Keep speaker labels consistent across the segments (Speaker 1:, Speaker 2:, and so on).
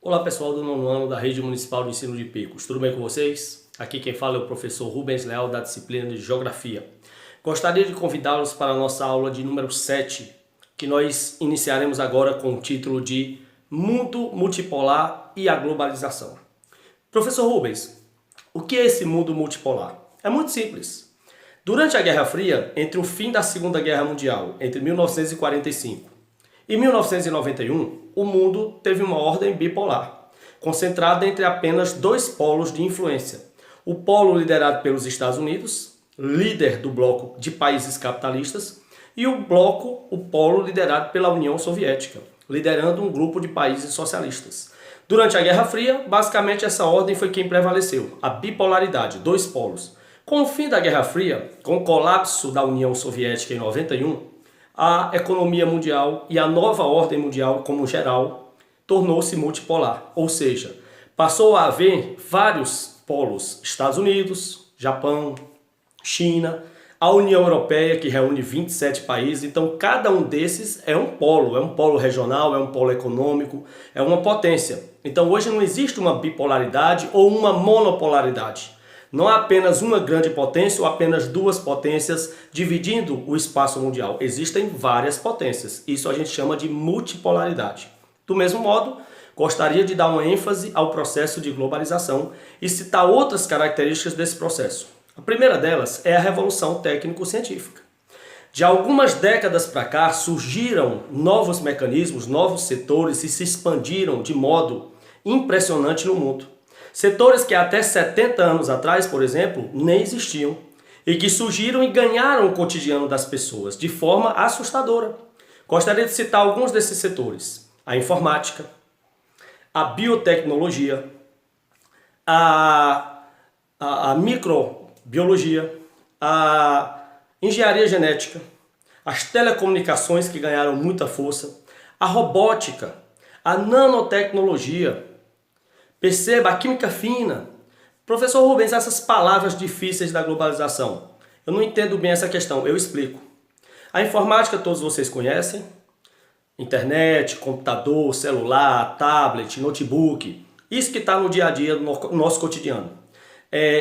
Speaker 1: Olá pessoal do nono ano da Rede Municipal de Ensino de Picos, tudo bem com vocês? Aqui quem fala é o professor Rubens Leal da disciplina de Geografia. Gostaria de convidá-los para a nossa aula de número 7, que nós iniciaremos agora com o título de Mundo Multipolar e a Globalização. Professor Rubens, o que é esse mundo multipolar? É muito simples. Durante a Guerra Fria, entre o fim da Segunda Guerra Mundial, entre 1945 e 1991, o mundo teve uma ordem bipolar, concentrada entre apenas dois polos de influência. O polo liderado pelos Estados Unidos, líder do bloco de países capitalistas, e o polo liderado pela União Soviética, liderando um grupo de países socialistas. Durante a Guerra Fria, basicamente essa ordem foi quem prevaleceu, a bipolaridade, dois polos. Com o fim da Guerra Fria, com o colapso da União Soviética em 91, a economia mundial e a nova ordem mundial como geral tornou-se multipolar, ou seja, passou a haver vários polos, Estados Unidos, Japão, China, a União Europeia, que reúne 27 países, então cada um desses é um polo regional, é um polo econômico, é uma potência. Então hoje não existe uma bipolaridade ou uma monopolaridade. Não há apenas uma grande potência ou apenas duas potências dividindo o espaço mundial. Existem várias potências. Isso a gente chama de multipolaridade. Do mesmo modo, gostaria de dar uma ênfase ao processo de globalização e citar outras características desse processo. A primeira delas é a revolução técnico-científica. De algumas décadas para cá surgiram novos mecanismos, novos setores e se expandiram de modo impressionante no mundo. Setores que até 70 anos atrás, por exemplo, nem existiam e que surgiram e ganharam o cotidiano das pessoas de forma assustadora. Gostaria de citar alguns desses setores: a informática, a biotecnologia, a microbiologia, a engenharia genética, as telecomunicações que ganharam muita força, a robótica, a nanotecnologia. Perceba, a química fina. Professor Rubens, essas palavras difíceis da globalização. Eu não entendo bem essa questão, eu explico. A informática todos vocês conhecem. Internet, computador, celular, tablet, notebook. Isso que está no dia a dia, no nosso cotidiano.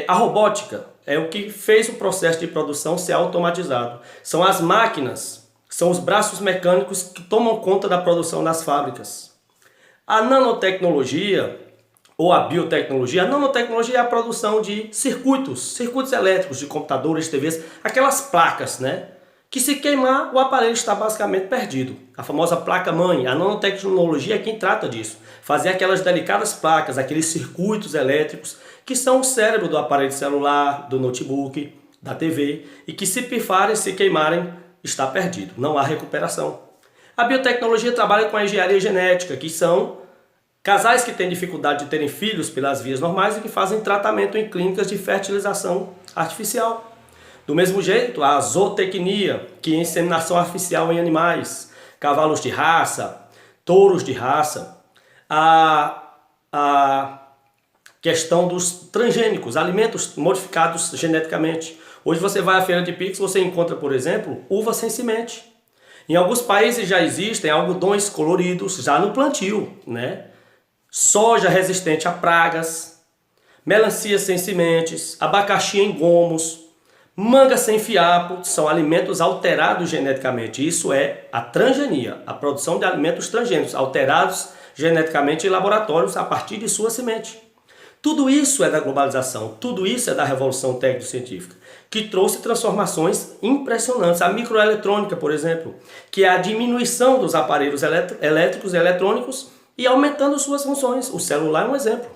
Speaker 1: A robótica é o que fez o processo de produção ser automatizado. São as máquinas, são os braços mecânicos que tomam conta da produção das fábricas. A nanotecnologia ou a biotecnologia, a nanotecnologia é a produção de circuitos elétricos de computadores, TVs, aquelas placas, né? Que se queimar, o aparelho está basicamente perdido. A famosa placa-mãe, a nanotecnologia é quem trata disso. Fazer aquelas delicadas placas, aqueles circuitos elétricos, que são o cérebro do aparelho celular, do notebook, da TV, e que se pifarem, se queimarem, está perdido. Não há recuperação. A biotecnologia trabalha com a engenharia genética, que são casais que têm dificuldade de terem filhos pelas vias normais e que fazem tratamento em clínicas de fertilização artificial. Do mesmo jeito, a zootecnia, que é inseminação artificial em animais, cavalos de raça, touros de raça, a questão dos transgênicos, alimentos modificados geneticamente. Hoje você vai à feira de Picos, você encontra, por exemplo, uva sem semente. Em alguns países já existem algodões coloridos já no plantio, né? Soja resistente a pragas, melancia sem sementes, abacaxi em gomos, manga sem fiapo, são alimentos alterados geneticamente. Isso é a transgenia, a produção de alimentos transgênicos, alterados geneticamente em laboratórios a partir de sua semente. Tudo isso é da globalização, tudo isso é da revolução técnico-científica, que trouxe transformações impressionantes. A microeletrônica, por exemplo, que é a diminuição dos aparelhos elétricos e eletrônicos e aumentando suas funções. O celular é um exemplo.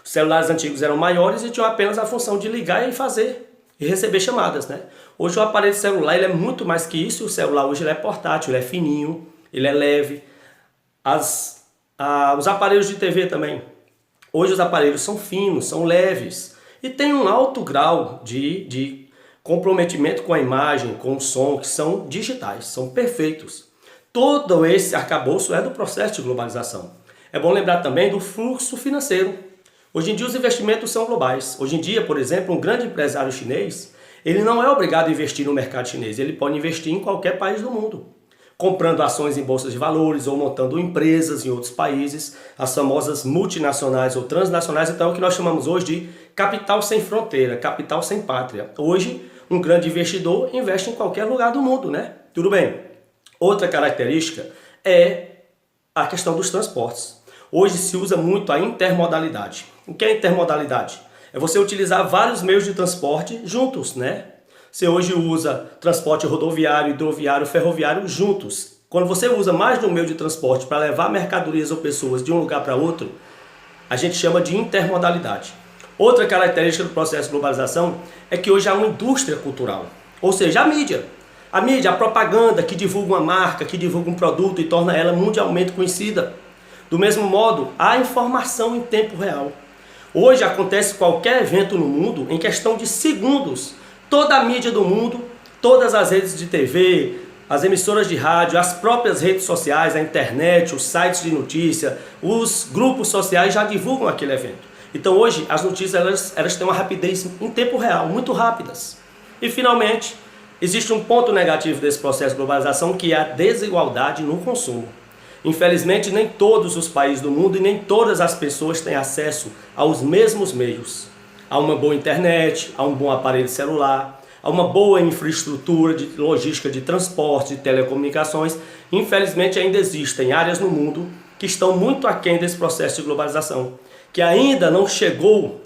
Speaker 1: Os celulares antigos eram maiores e tinham apenas a função de ligar e fazer e receber chamadas, né? Hoje o aparelho celular ele é muito mais que isso. O celular hoje ele é portátil, ele é fininho, ele é leve. Os aparelhos de TV também. Hoje os aparelhos são finos, são leves e tem um alto grau de comprometimento com a imagem, com o som, que são digitais, são perfeitos. Todo esse arcabouço é do processo de globalização. É bom lembrar também do fluxo financeiro. Hoje em dia os investimentos são globais. Hoje em dia, por exemplo, um grande empresário chinês, ele não é obrigado a investir no mercado chinês, ele pode investir em qualquer país do mundo. comprando ações em bolsas de valores ou montando empresas em outros países, as famosas multinacionais ou transnacionais. Então, é o que nós chamamos hoje de capital sem fronteira, capital sem pátria. Hoje, um grande investidor investe em qualquer lugar do mundo, né? Tudo bem. Outra característica é a questão dos transportes. Hoje se usa muito a intermodalidade. O que é intermodalidade? É você utilizar vários meios de transporte juntos, né? Você hoje usa transporte rodoviário, hidroviário, ferroviário juntos. Quando você usa mais de um meio de transporte para levar mercadorias ou pessoas de um lugar para outro, a gente chama de intermodalidade. Outra característica do processo de globalização é que hoje há uma indústria cultural, ou seja, a mídia. A mídia, a propaganda que divulga uma marca, que divulga um produto e torna ela mundialmente conhecida. Do mesmo modo, a informação em tempo real. Hoje acontece qualquer evento no mundo em questão de segundos. Toda a mídia do mundo, todas as redes de TV, as emissoras de rádio, as próprias redes sociais, a internet, os sites de notícia, os grupos sociais já divulgam aquele evento. Então hoje as notícias elas têm uma rapidez em tempo real, muito rápidas. E finalmente, existe um ponto negativo desse processo de globalização, que é a desigualdade no consumo. Infelizmente, nem todos os países do mundo e nem todas as pessoas têm acesso aos mesmos meios. A uma boa internet, a um bom aparelho celular, a uma boa infraestrutura de logística de transporte, de telecomunicações. Infelizmente, ainda existem áreas no mundo que estão muito aquém desse processo de globalização, que ainda não chegou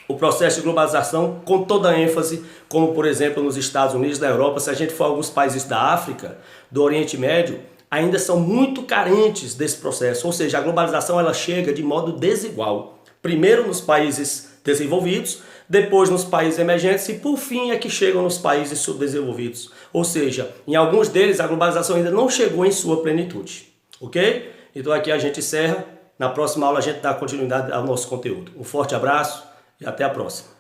Speaker 1: o processo de globalização com toda a ênfase, como por exemplo nos Estados Unidos, na Europa. Se a gente for a alguns países da África, do Oriente Médio, ainda são muito carentes desse processo, ou seja, a globalização ela chega de modo desigual. Primeiro nos países desenvolvidos, depois nos países emergentes e por fim é que chegam nos países subdesenvolvidos. Ou seja, em alguns deles a globalização ainda não chegou em sua plenitude. Ok? Então aqui a gente encerra. Na próxima aula a gente dá continuidade ao nosso conteúdo. Um forte abraço e até a próxima.